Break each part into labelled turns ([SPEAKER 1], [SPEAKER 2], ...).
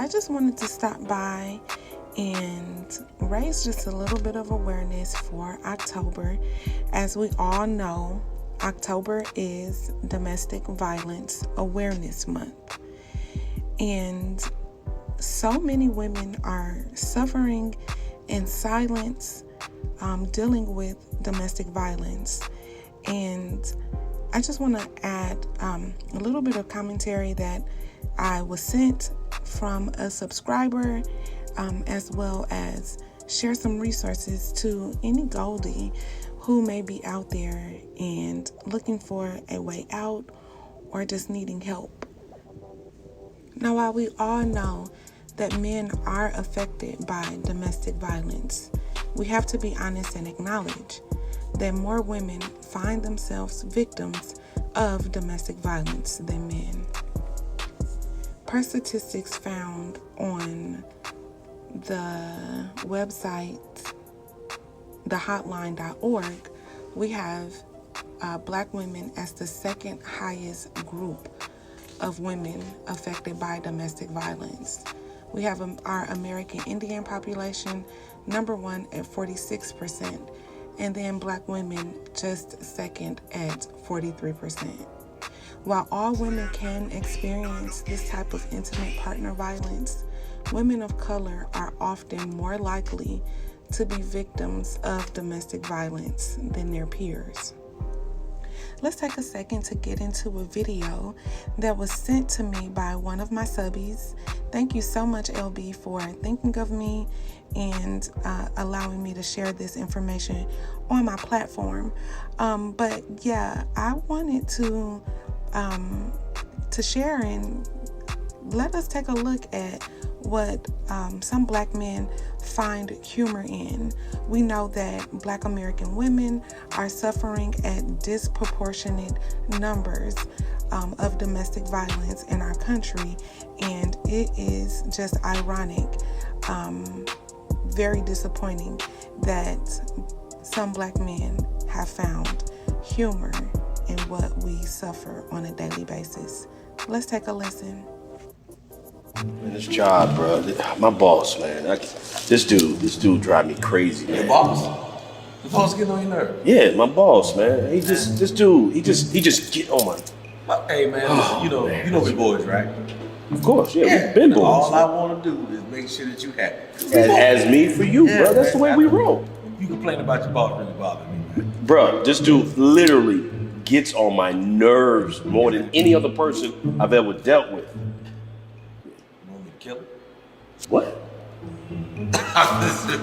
[SPEAKER 1] I just wanted to stop by and raise just a little bit of awareness for October. As we all know, October is Domestic Violence Awareness Month. And so many women are suffering in silence, dealing with domestic violence. And I just want to add a little bit of commentary that I was sent from a subscriber, as well as share some resources to any Goldie who may be out there and looking for a way out or just needing help. Now, while we all know that men are affected by domestic violence, we have to be honest and acknowledge that more women find themselves victims of domestic violence than men. Per statistics found on the website, thehotline.org, we have Black women as the second highest group of women affected by domestic violence. We have our American Indian population, number one at 46%, and then Black women just second at 43%. While all women can experience this type of intimate partner violence, women of color are often more likely to be victims of domestic violence than their peers. Let's take a second to get into a video that was sent to me by one of my subbies. Thank you so much, LB, for thinking of me and allowing me to share this information on my platform. But yeah, I wanted to share and let us take a look at what some Black men find humor in. We know that Black American women are suffering at disproportionate numbers of domestic violence in our country, and it is just ironic, very disappointing that some Black men have found humor in what we suffer on a daily basis. Let's take a listen.
[SPEAKER 2] Man, this job, bro. My boss, man. This dude drive me crazy, man.
[SPEAKER 3] Your boss? The boss getting on your nerves?
[SPEAKER 2] Yeah, my boss, man. He just get on my.
[SPEAKER 3] Hey, man, you know we boys, right?
[SPEAKER 2] Of course, yeah. We've been boys.
[SPEAKER 3] All I want to do is make sure that you happy.
[SPEAKER 2] As me for you, bro. That's the way we roll.
[SPEAKER 3] You complain about your boss really bother me, man.
[SPEAKER 2] Bro, this dude literally gets on my nerves more than any other person I've ever dealt with.
[SPEAKER 3] You want me to kill him?
[SPEAKER 2] What?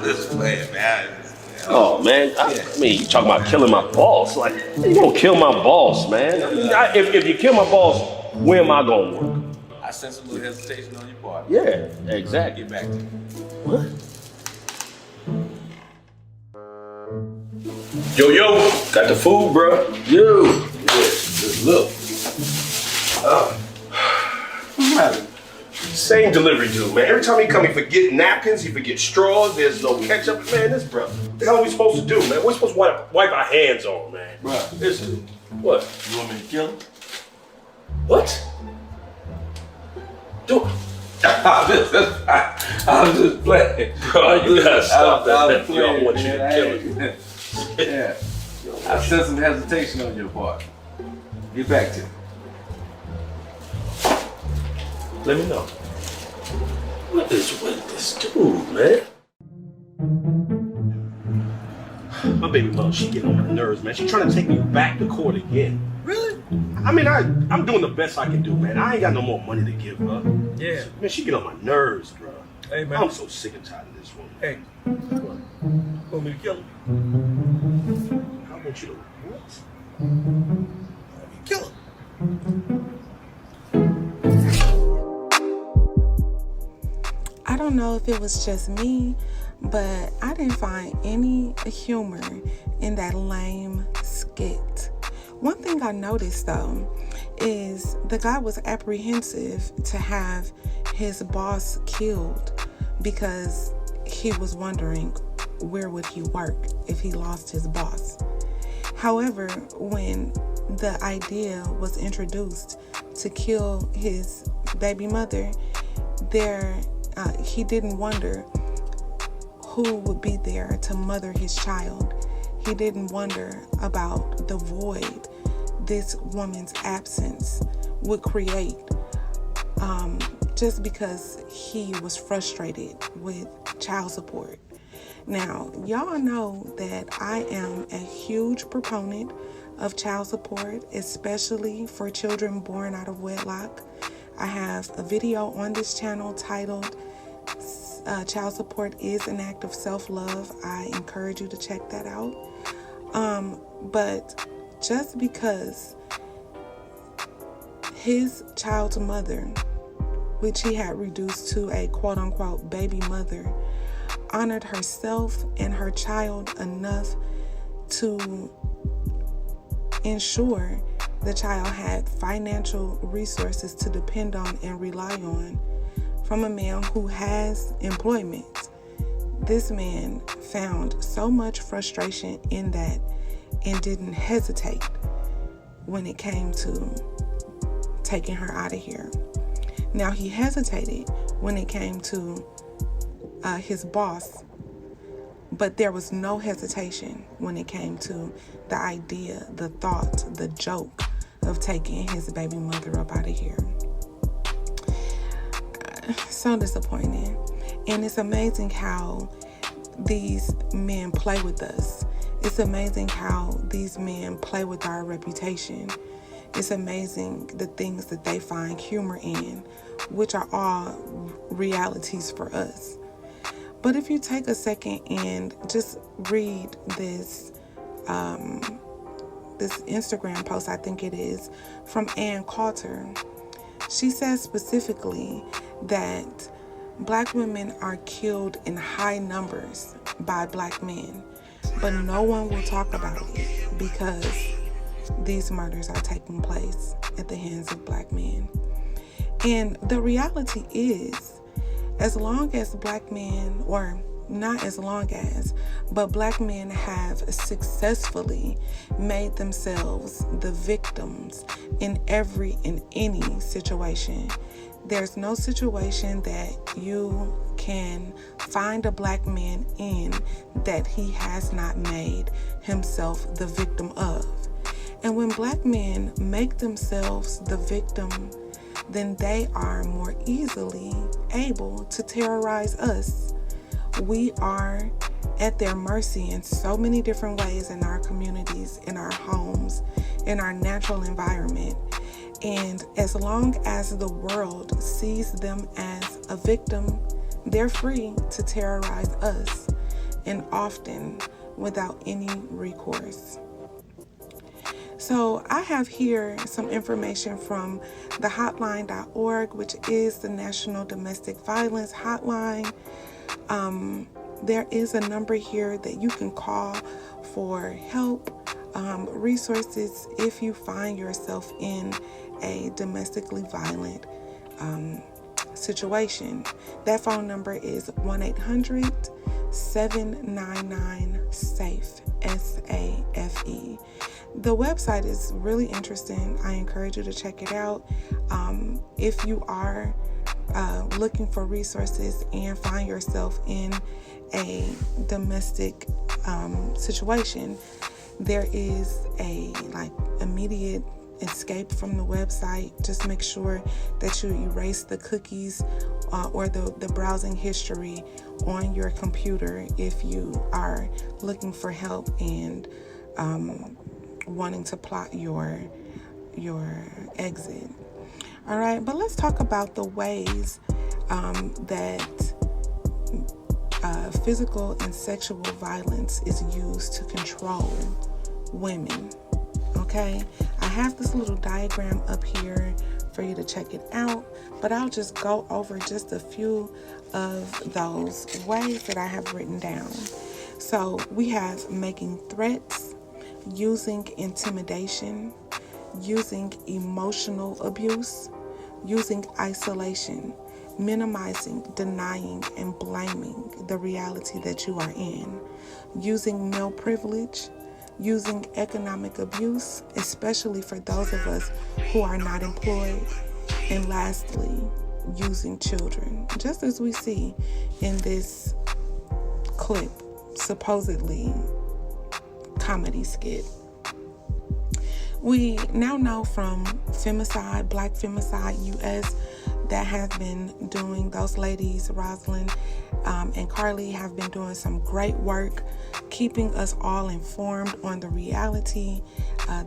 [SPEAKER 3] This playing, man.
[SPEAKER 2] Oh man, I mean, you talking about killing my boss? Like, you gonna kill my boss, man? I mean, if you kill my boss, where am I gonna work?
[SPEAKER 3] I sense a little hesitation on your part.
[SPEAKER 2] Yeah, exactly.
[SPEAKER 3] Get back to you.
[SPEAKER 2] What? Yo, got the food, bro? Yo.
[SPEAKER 3] Yeah, just look. What's happening?
[SPEAKER 2] Same delivery dude, man. Every time he come, he forget napkins, he forget straws, there's no ketchup. Man, this, bro, what the hell are we supposed to do, man? We're supposed to wipe our hands on, man.
[SPEAKER 3] Bro,
[SPEAKER 2] Listen, what?
[SPEAKER 3] you want me to kill him?
[SPEAKER 2] What? Dude.
[SPEAKER 3] I'm just playing.
[SPEAKER 2] Bro, you gotta stop that.
[SPEAKER 3] I
[SPEAKER 2] Y'all want you to kill him.
[SPEAKER 3] Yeah. I sense some hesitation on your part. Get back to me.
[SPEAKER 2] Let me know. What is with this dude, man? My baby mother, she getting on my nerves, man. She trying to take me back to court again.
[SPEAKER 3] Really?
[SPEAKER 2] I mean, I'm doing the best I can do, man. I ain't got no more money to give her.
[SPEAKER 3] Yeah.
[SPEAKER 2] Man, she get on my nerves, bro.
[SPEAKER 3] Hey, man.
[SPEAKER 2] I'm so sick and tired of this woman.
[SPEAKER 3] Hey.
[SPEAKER 2] What?
[SPEAKER 3] Want me to kill him?
[SPEAKER 2] I want you to what?
[SPEAKER 3] Kill him.
[SPEAKER 1] I don't know if it was just me, but I didn't find any humor in that lame skit. One thing I noticed though is the guy was apprehensive to have his boss killed because he was wondering where would he work if he lost his boss. However, when the idea was introduced to kill his baby mother, he didn't wonder who would be there to mother his child. He didn't wonder about the void this woman's absence would create, just because he was frustrated with child support. Now, y'all know that I am a huge proponent of child support, especially for children born out of wedlock. I have a video on this channel titled Child Support is an Act of Self-Love. I encourage you to check that out. But just because his child's mother, which he had reduced to a quote-unquote baby mother, honored herself and her child enough to ensure the child had financial resources to depend on and rely on from a man who has employment. This man found so much frustration in that and didn't hesitate when it came to taking her out of here. Now, he hesitated when it came to his boss, but there was no hesitation when it came to the idea, the thought, the joke of taking his baby mother up out of here. So disappointing. And it's amazing how these men play with us. It's amazing how these men play with our reputation. It's amazing the things that they find humor in, which are all realities for us. But if you take a second and just read this Instagram post, I think it is, from Ann Coulter, she says specifically that Black women are killed in high numbers by Black men, but no one will talk about it because these murders are taking place at the hands of Black men. And the reality is, as long as Black men, or not as long as, but Black men have successfully made themselves the victims in any situation. There's no situation that you can find a Black man in that he has not made himself the victim of. And when Black men make themselves the victim, then they are more easily able to terrorize us. We are at their mercy in so many different ways in our communities, in our homes, in our natural environment. And as long as the world sees them as a victim, they're free to terrorize us, and often without any recourse. So I have here some information from the hotline.org, which is the National Domestic Violence Hotline. There is a number here that you can call for help, resources if you find yourself in a domestically violent situation. That phone number is 1-800-799-SAFE, SAFE. The website is really interesting. I encourage you to check it out. If you are looking for resources and find yourself in a domestic situation, there is a immediate escape from the website. Just make sure that you erase the cookies or the browsing history on your computer if you are looking for help and wanting to plot your exit. All right, but let's talk about the ways that physical and sexual violence is used to control women. Okay, I have this little diagram up here for you to check it out, but I'll just go over just a few of those ways that I have written down. So we have making threats, using intimidation, using emotional abuse, using isolation, minimizing, denying, and blaming the reality that you are in, using male privilege, using economic abuse, especially for those of us who are not employed, and lastly, using children, just as we see in this clip, supposedly comedy skit. We now know from Femicide, Black Femicide US, that has been doing, those ladies, Rosalind and Carly, have been doing some great work keeping us all informed on the reality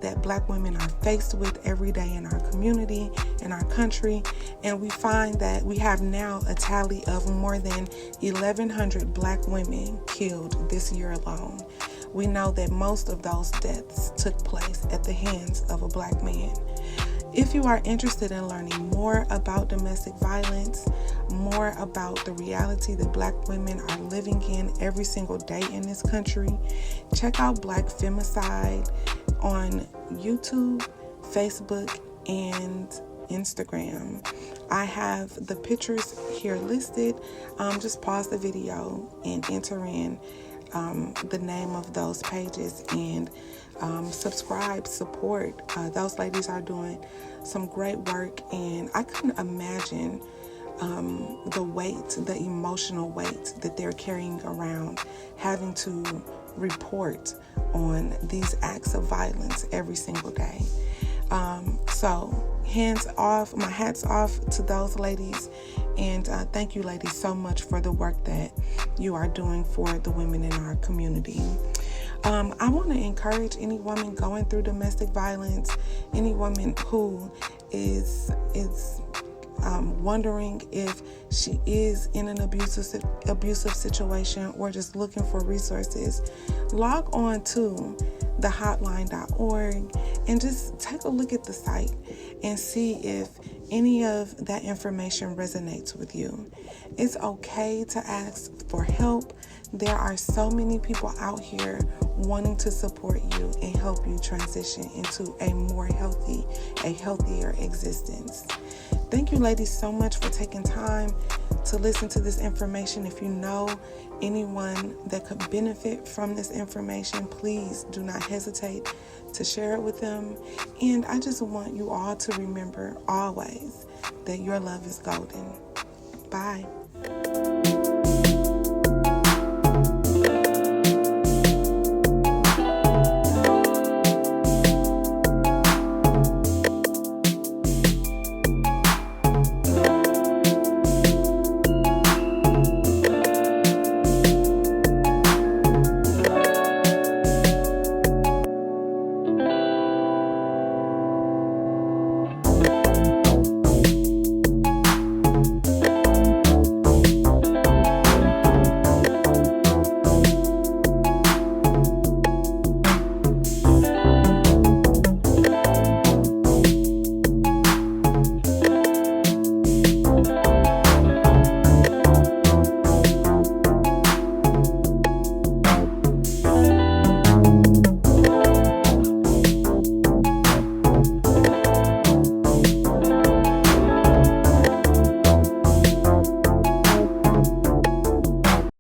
[SPEAKER 1] that Black women are faced with every day in our community, in our country. And we find that we have now a tally of more than 1,100 Black women killed this year alone. We know that most of those deaths took place at the hands of a Black man. If you are interested in learning more about domestic violence, more about the reality that Black women are living in every single day in this country, check out Black Femicide on YouTube, Facebook, and Instagram. I have the pictures here listed. Just pause the video and enter in the name of those pages and subscribe, support. Those ladies are doing some great work, and I couldn't imagine the weight, the emotional weight that they're carrying around, having to report on these acts of violence every single day. So hands off, my hat's off to those ladies, and thank you ladies so much for the work that you are doing for the women in our community. I want to encourage any woman going through domestic violence, any woman who is wondering if she is in an abusive situation or just looking for resources, log on to thehotline.org and just take a look at the site and see if any of that information resonates with you. It's okay to ask for help. There are so many people out here wanting to support you and help you transition into a more healthy, a healthier existence. Thank you ladies so much for taking time to listen to this information. If you know anyone that could benefit from this information, please do not hesitate to share it with them. And I just want you all to remember always that your love is golden. Bye.